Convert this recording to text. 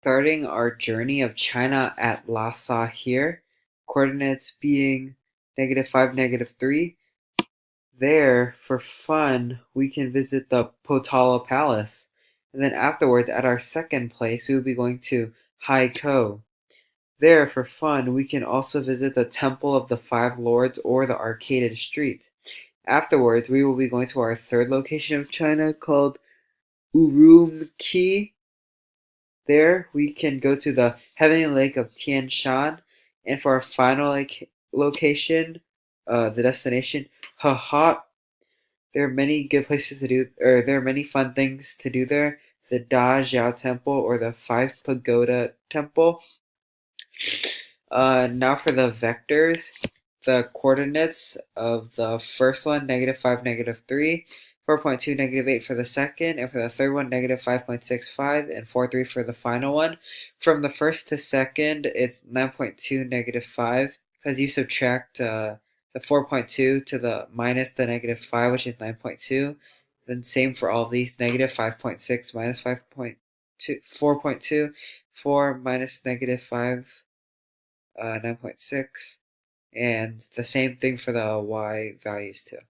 Starting our journey of China at Lhasa here, coordinates being -5, -3. There, for fun, we can visit the Potala Palace. And then afterwards, at our second place, we will be going to Haikou. There, for fun, we can also visit the Temple of the Five Lords or the Arcaded Street. Afterwards, we will be going to our third location of China called Urumqi. There, we can go to the Heavenly Lake of Tian Shan, and for our final location, the destination, Hahat. There are many good places to do, or there are many fun things to do there. The Da Jiao Temple or the Five Pagoda Temple. Now for the vectors, the coordinates of the first one, -5, -3, 4.2, -8 for the second, and for the third one, -5.65, and 4.3 for the final one. From the first to second, it's 9.2, -5, because you subtract the 4.2 to the minus the -5, which is 9.2. Then same for all of these, -5.6 minus 5.2, 4.2, 4 minus -5. 9.6, and the same thing for the y values too.